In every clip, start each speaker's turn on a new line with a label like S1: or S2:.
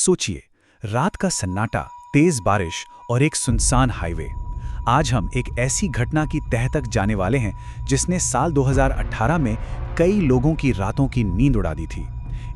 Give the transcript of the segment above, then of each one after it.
S1: सोचिए, रात का सन्नाटा, तेज बारिश और एक सुनसान हाईवे। आज हम एक ऐसी घटना की तह तक जाने वाले हैं जिसने साल 2018 में कई लोगों की रातों की नींद उड़ा दी थी।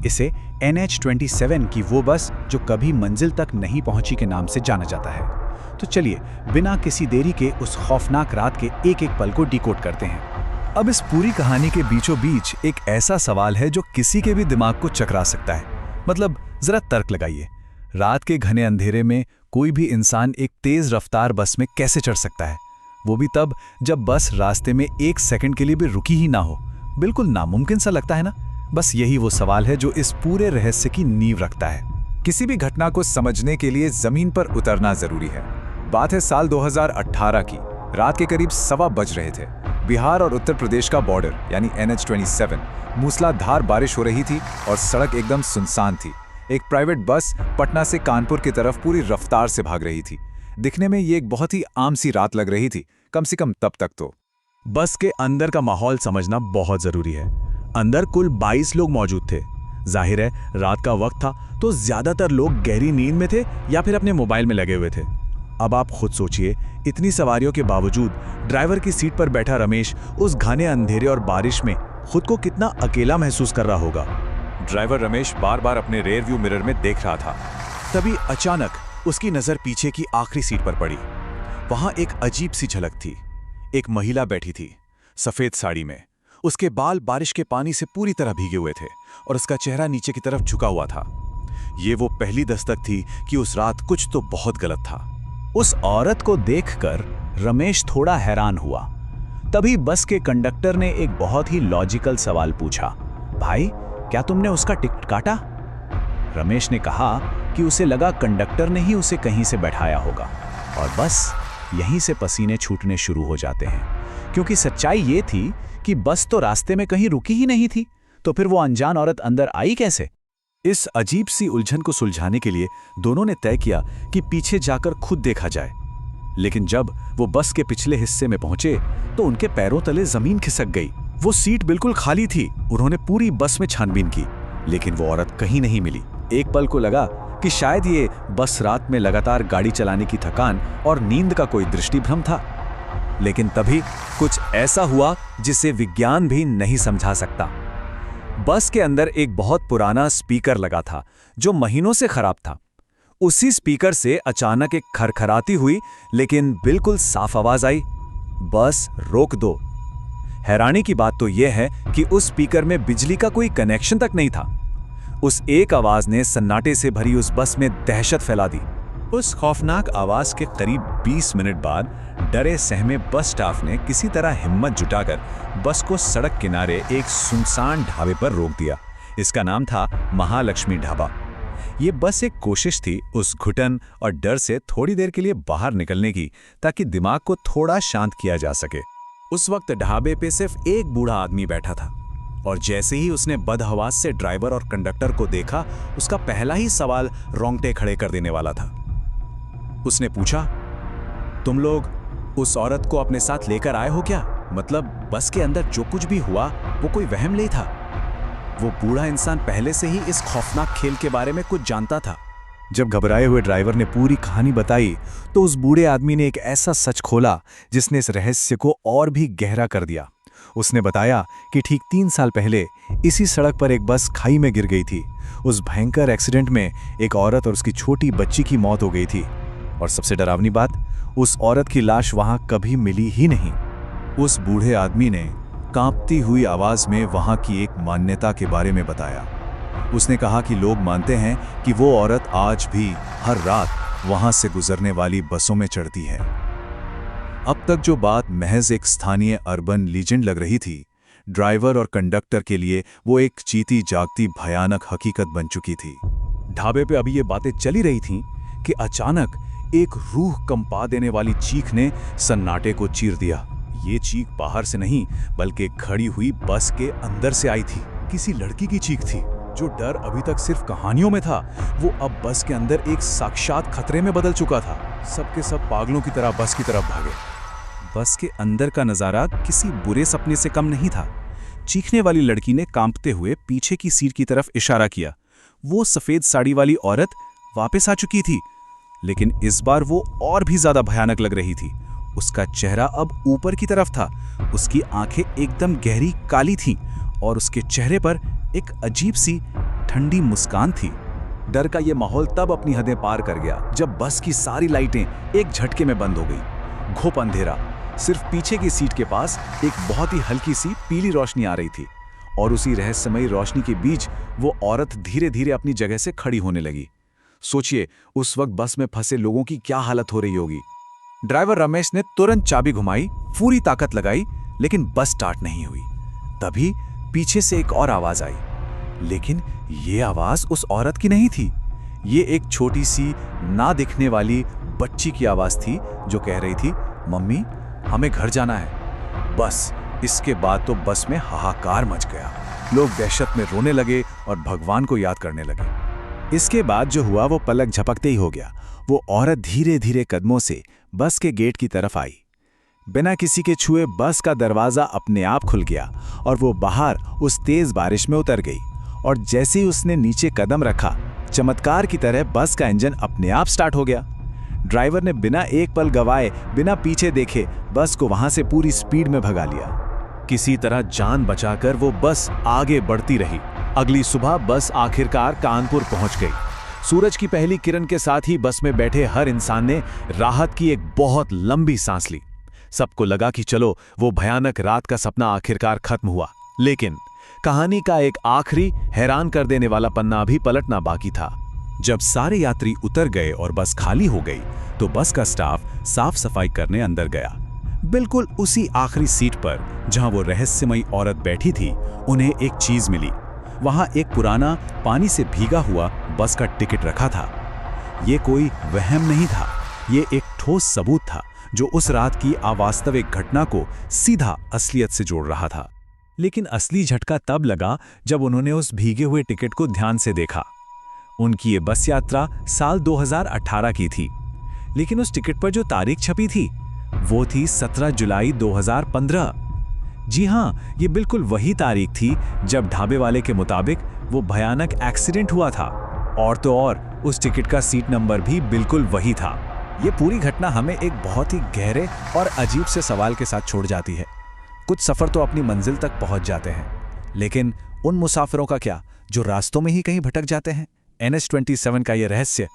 S1: इसे NH-27 की वो बस जो कभी मंजिल तक नहीं पहुंची के नाम से जाना जाता है। तो चलिए, बिना किसी देरी के उस खौफनाक रात के एक एक पल को डिकोड करते हैं।
S2: अब इस पूरी कहानी के बीचों बीच एक ऐसा सवाल है जो किसी के भी दिमाग को चकरा सकता है। मतलब जरा तर्क लगाइए, रात के घने अंधेरे में कोई भी इंसान एक तेज रफ्तार बस में कैसे चढ़ सकता है, वो भी तब जब बस रास्ते में एक सेकंड के लिए भी रुकी ही ना हो। बिल्कुल नामुमकिन सा लगता है ना। बस यही वो सवाल है जो इस पूरे रहस्य की नींव रखता है।
S3: किसी भी घटना को समझने के लिए जमीन पर उतरना जरूरी है। बात है साल 2018 की। रात के करीब 1:15 बज रहे थे। बिहार और उत्तर प्रदेश का बॉर्डर यानी NH-27, मूसलाधार बारिश हो रही थी और सड़क एकदम सुनसान थी। एक प्राइवेट बस पटना से कानपुर की तरफ पूरी रफ्तार से भाग रही थी। दिखने में ये एक बहुत ही आम सी रात लग रही थी, कम से कम तब तक तो।
S2: बस के अंदर का माहौल समझना बहुत जरूरी है। अंदर कुल 22 लोग मौजूद थे। जाहिर है रात का वक्त था तो ज्यादातर लोग गहरी नींद में थे या फिर अपने मोबाइल में लगे हुए थे। अब आप खुद सोचिए, इतनी सवारियों के बावजूद ड्राइवर की सीट पर बैठा रमेश उस घने अंधेरे और बारिश में खुद को कितना अकेला महसूस कर रहा होगा।
S3: ड्राइवर रमेश बार बार अपने रेयर व्यू मिरर में देख रहा था।
S4: तभी अचानक उसकी नजर पीछे की आखिरी सीट पर पड़ी। वहां एक अजीब सी झलक थी। एक महिला बैठी थी, सफेद साड़ी में। उसके बाल बारिश के पानी से पूरी तरह भीगे हुए थे और उसका चेहरा नीचे की तरफ झुका हुआ था। ये वो पहली दस्तक थी कि उस रात कुछ तो बहुत गलत था।
S1: उस औरत को देखकर रमेश थोड़ा हैरान हुआ। तभी बस के कंडक्टर ने एक बहुत ही लॉजिकल सवाल पूछा, भाई क्या तुमने उसका टिकट काटा? रमेश ने कहा कि उसे लगा कंडक्टर ने ही उसे कहीं से बैठाया होगा। और बस यहीं से पसीने छूटने शुरू हो जाते हैं, क्योंकि सच्चाई ये थी कि बस तो रास्ते में कहीं रुकी ही नहीं थी। तो फिर वो अनजान औरत अंदर आई कैसे?
S2: इस अजीब सी उलझन को सुलझाने के लिए दोनों ने तय किया कि पीछे जाकर खुद देखा जाए। लेकिन जब वो बस के पिछले हिस्से में पहुंचे तो उनके पैरों तले जमीन खिसक गई। वो सीट बिल्कुल खाली थी। उन्होंने पूरी बस में छानबीन की, लेकिन वो औरत कहीं नहीं मिली। एक पल को लगा कि शायद ये बस रात में लगातार गाड़ी चलाने की थकान और नींद का कोई दृष्टिभ्रम था। लेकिन तभी कुछ ऐसा हुआ जिसे विज्ञान भी नहीं समझा सकता। बस के अंदर एक बहुत पुराना स्पीकर लगा था जो महीनों से खराब था। उसी स्पीकर से अचानक एक खरखराती हुई लेकिन बिल्कुल साफ आवाज आई, बस रोक दो। हैरानी की बात तो यह है कि उस स्पीकर में बिजली का कोई कनेक्शन तक नहीं था। उस एक आवाज ने सन्नाटे से भरी उस बस में दहशत फैला दी।
S4: उस खौफनाक आवाज के करीब 20 मिनट बाद डरे सहमे बस स्टाफ ने किसी तरह हिम्मत जुटाकर बस को सड़क किनारे एक सुनसान ढाबे पर रोक दिया। इसका नाम था महालक्ष्मी ढाबा। ये बस एक कोशिश थी उस घुटन और डर से थोड़ी देर के लिए बाहर निकलने की, ताकि दिमाग को थोड़ा शांत किया जा सके। उस वक्त ढाबे पे सिर्फ एक बूढ़ा आदमी बैठा था और जैसे ही उसने बदहवास से ड्राइवर और कंडक्टर को देखा, उसका पहला ही सवाल रोंगटे खड़े कर देने वाला था। उसने पूछा, तुम लोग उस औरत को अपने साथ लेकर आए हो क्या? मतलब बस के अंदर जो कुछ भी हुआ वो कोई वहम नहीं था? वो बूढ़ा इंसान पहले से ही इस खौफनाक खेल के बारे में कुछ जानता था।
S2: जब घबराए हुए ड्राइवर ने पूरी कहानी बताई तो उस बूढ़े आदमी ने एक ऐसा सच खोला जिसने इस रहस्य को और भी गहरा कर दिया। उसने बताया कि ठीक 3 साल पहले इसी सड़क पर एक बस खाई में गिर गई थी। उस भयंकर एक्सीडेंट में एक औरत और उसकी छोटी बच्ची की मौत हो गई थी। और सबसे डरावनी बात, उस औरत की लाश वहां कभी मिली ही नहीं।
S4: उस बूढ़े आदमी ने कांपती हुई आवाज में वहां की एक मान्यता के बारे में बताया। उसने कहा कि लोग मानते हैं कि वो औरत आज भी हर रात वहां से गुजरने वाली बसों में चढ़ती है। अब तक जो बात महज एक स्थानीय अर्बन लीजेंड लग रही थी, ड्राइवर और कंडक्टर के लिए वो एक जीती जागती भयानक हकीकत बन चुकी थी।
S2: ढाबे पे अभी ये बातें चली रही थीं कि अचानक एक रूह कंपा देने वाली चीख ने सन्नाटे को चीर दिया। ये चीख बाहर से नहीं बल्कि खड़ी हुई बस के अंदर से आई थी। किसी लड़की की चीख थी। जो डर अभी तक सिर्फ कहानियों में था, वो अब बस के अंदर एक साक्षात खतरे में बदल चुका था। सबके सब पागलों की तरह बस की तरफ भागे। बस के अंदर का नजारा किसी बुरे सपने से कम नहीं था। चीखने वाली लड़की ने कांपते हुए पीछे की सीट की तरफ इशारा किया। वो सफेद साड़ी वाली औरत वापस आ चुकी थी, लेकिन इस बार वो और भी ज्यादा भयानक लग रही थी। उसका चेहरा अब ऊपर की तरफ था, उसकी आंखें एकदम गहरी काली थीं और उसके चेहरे पर एक अजीब सी ठंडी मुस्कान थी। डर का ये माहौल तब अपनी हदें पार कर गया जब बस की सारी लाइटें एक झटके में बंद हो गई। घुप अंधेरा, सिर्फ पीछे की सीट के पास एक बहुत ही हल्की सी पीली रोशनी आ रही थी और उसी रहस्यमयी रोशनी के बीच वो औरत धीरे धीरे अपनी जगह से खड़ी होने लगी। सोचिए उस वक्त बस में फंसे लोगों की क्या हालत हो रही होगी। ड्राइवर रमेश ने तुरंत चाबी घुमाई, पूरी ताकत लगाई, लेकिन बस स्टार्ट नहीं हुई। तभी पीछे से एक और आवाज आई, लेकिन ये आवाज उस औरत की नहीं थी। ये एक छोटी सी ना दिखने वाली बच्ची की आवाज थी जो कह रही थी, मम्मी हमें घर जाना है। बस इसके बाद तो बस में हाहाकार मच गया। लोग दहशत में रोने लगे और भगवान को याद करने लगे।
S1: इसके बाद जो हुआ वो पलक झपकते ही हो गया। वो औरत धीरे धीरे कदमों से बस के गेट की तरफ आई। बिना किसी के छुए बस का दरवाजा अपने आप खुल गया और वो बाहर उस तेज बारिश में उतर गई। और जैसे ही उसने नीचे कदम रखा, चमत्कार की तरह बस का इंजन अपने आप स्टार्ट हो गया। ड्राइवर ने बिना एक पल गवाए, बिना पीछे देखे बस को वहां से पूरी स्पीड में भगा लिया।
S2: किसी तरह जान बचाकर वो बस आगे बढ़ती रही। अगली सुबह बस आखिरकार कानपुर पहुंच गई। सूरज की पहली किरण के साथ ही बस में बैठे हर इंसान ने राहत की एक बहुत लंबी सांस ली। सबको लगा कि चलो वो भयानक रात का सपना आखिरकार खत्म हुआ। लेकिन कहानी का एक आखिरी हैरान कर देने वाला पन्ना अभी पलटना बाकी था। जब सारे यात्री उतर गए और बस खाली हो गई तो बस का स्टाफ साफ सफाई करने अंदर गया। बिल्कुल उसी आखिरी सीट पर जहां वो रहस्यमयी औरत बैठी थी, उन्हें एक चीज मिली। वहां एक पुराना पानी से भीगा हुआ बस का टिकट रखा था। ये कोई वहम नहीं था, ये एक ठोस सबूत था जो उस रात की अवास्तविक घटना को सीधा असलियत से जोड़ रहा था। लेकिन असली झटका तब लगा जब उन्होंने उस भीगे हुए टिकट को ध्यान से देखा। उनकी ये बस यात्रा साल 2018 की थी, लेकिन उस टिकट पर जो तारीख छपी थी वो थी 17 जुलाई 2015। जी हाँ, ये बिल्कुल वही तारीख थी जब ढाबे वाले के मुताबिक वो भयानक एक्सीडेंट हुआ था। और तो और उस टिकट का सीट नंबर भी बिल्कुल वही था।
S1: ये पूरी घटना हमें एक बहुत ही गहरे और अजीब से सवाल के साथ छोड़ जाती है। कुछ सफर तो अपनी मंजिल तक पहुंच जाते हैं, लेकिन उन मुसाफिरों का क्या जो रास्तों में ही कहीं भटक जाते हैं? NH-27 का ये रहस्य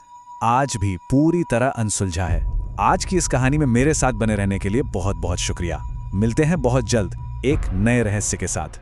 S1: आज भी पूरी तरह अनसुलझा है। आज की इस कहानी में मेरे साथ बने रहने के लिए बहुत बहुत शुक्रिया। मिलते हैं बहुत जल्द एक नए रहस्य के साथ।